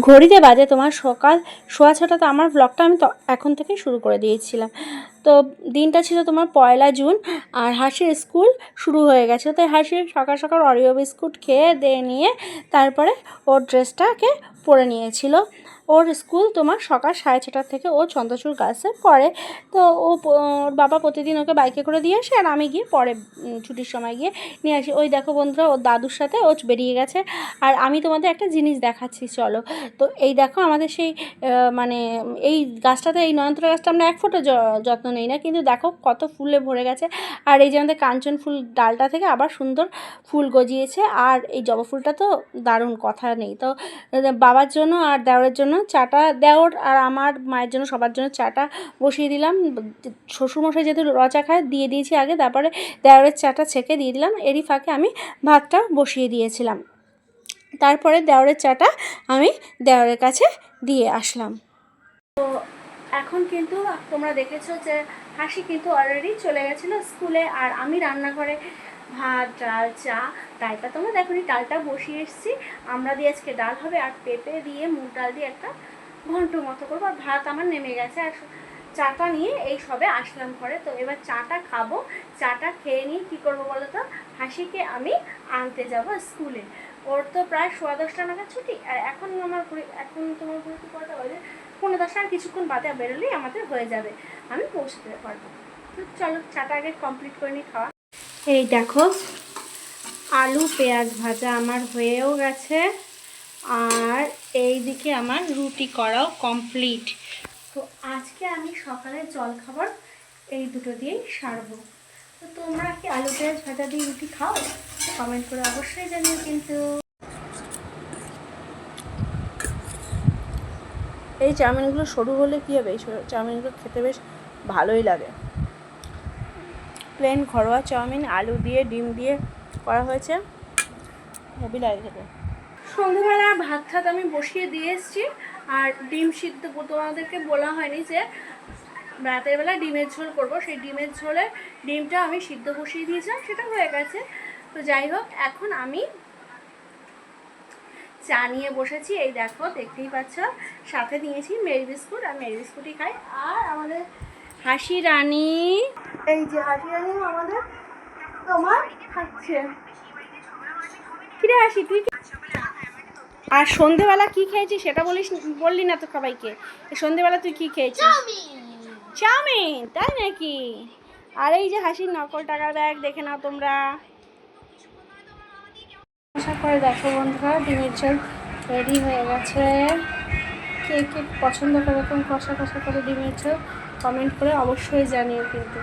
ঘড়িতে বাজে তোমার সকাল 6:15। তো আমার ব্লগটা আমি তো এখন থেকেই শুরু করে দিয়েছিলাম। তো দিনটা ছিল তোমার 1 জুন, আর হাসির স্কুল শুরু হয়ে গেছে। তাই হাসি সকাল সকাল অরিও বিস্কুট খেয়ে নিয়ে তারপরে ওর ড্রেসটাকে পরে নিয়েছিল। ওর স্কুল তোমার সকাল 6:30 থেকে ও চন্দ্রচূড় গার্লসে পড়ে। তো ওর বাবা প্রতিদিন ওকে বাইকে করে দিয়ে আসে, আর আমি গিয়ে পরে ছুটির সময় গিয়ে নিয়ে আসি। ওই দেখো বন্ধুরা, ওর দাদুর সাথে ও বেরিয়ে গেছে। আর আমি তোমাদের একটা জিনিস দেখাচ্ছি, চলো। তো এই দেখো আমাদের সেই মানে এই গাছটাতে, এই নয়নতারা গাছটা আমরা এক ফোঁটা যত্ন নেই না, কিন্তু দেখো কত ফুলে ভরে গেছে। আর এই যে আমাদের কাঞ্চন ফুল ডালটা থেকে আবার সুন্দর ফুল গজিয়েছে। আর এই জবা ফুলটা তো দারুণ, কথা নেই। তো বাবার জন্য আর দেওরের জন্য চাটা, দেওর আর আমার মায়ের জন্য সবার জন্য চাটা বসিয়ে দিলাম। শ্বশুরমশাই যেহেতু চা খায় দিয়ে দিয়েছি আগে, তারপরে দেওরের চাটা ছেঁকে দিয়ে দিলাম। এরই ফাঁকে আমি ভাতটা বসিয়ে দিয়েছিলাম। তারপরে দেওরের চাটা আমি দেওরের কাছে দিয়ে আসলাম। তো এখন কিন্তু তোমরা দেখেছো যে হাসি কিন্তু অলরেডি চলে গেছিলো স্কুলে, আর আমি রান্নাঘরে ভাত, ডাল, চা, ডালটা তোমরা দেখোনি, ডালটা বসিয়ে এসেছি। আমরা দিয়ে আজকে ডাল হবে, আর পেঁপে দিয়ে মুগ ডাল দিয়ে একটা ঘন্ট মতো করবো। আর ভাত আমার নেমে গেছে, আর চাটা নিয়ে এই সবে আসলাম ঘরে। তো এবার চাটা খাবো। চাটা খেয়ে নিয়ে কী করবো বলো তো, হাসিকে আমি আনতে যাব স্কুলে। ওর তো প্রায় 10:15 নাগাদ ছুটি, আর এখন তোমার ঘুরতে কটা বাজে, 9:10, আর কিছুক্ষণ বাদে বেরোলেই আমাদের হয়ে যাবে, আমি পৌঁছতে পারবো। তো চলো চাটা আগে কমপ্লিট করে নিই খাওয়া। এই দেখো আলু পেঁয়াজ ভাজা আমার হয়েও গেছে, আর এই দিকে আমার রুটি করাও কমপ্লিট। তো আজকে আমি সকালের জলখাবার এই দুটো দিয়েই সারবো। তো তোমরা কি আলু পেঁয়াজ ভাজা দিয়ে রুটি খাও? কমেন্ট করে অবশ্যই জানিও কিন্তু। এই চাউমিনগুলো সরু হলে কী হবে, এই চাউমিনগুলো খেতে বেশ ভালোই লাগে। প্লেন ঘরোয়া চাউমিন, আলু দিয়ে ডিম দিয়ে করা হয়েছে, হেভি লাগে খেতে। সন্ধ্যেবেলা ভাত ঠাত আমি বসিয়ে দিয়ে এসেছি, আর ডিম সিদ্ধ তোমাদেরকে বলা হয়নি যে রাতের বেলা ডিমের ঝোল করব। সেই ডিমের ঝোলে ডিমটা আমি সিদ্ধ বসিয়ে দিয়েছিলাম, সেটা হয়ে গেছে। তো যাই হোক, এখন আমি চা নিয়ে বসেছি। এই দেখো দেখতেই পাচ্ছ, সাথে নিয়েছি মেরি বিস্কুট, আর মেরি বিস্কুটই খাই। আর আমাদের হাসি রানী, এই যে হাসি রানী আমাদের তোমার খাচ্ছে। কিরে হাসি, তুই আর সন্ধেবেলা কি খেয়েছিস সেটা বললি না তো সবাইকে। সন্ধেবেলা তুই কি খেয়েছিস? চাউমিন, তাই নাকি? আর এই যে হাসির নকল টাকার ব্যাগ, দেখে নাও তোমরা। আশা করে দেখো বন্ধুরা, ডিমের ঝোল রেডি হয়ে গেছে। কে কে পছন্দ করে এরকম কষা কষা করে ডিমের ঝোল, কমেন্ট করে অবশ্যই জানিও কিন্তু।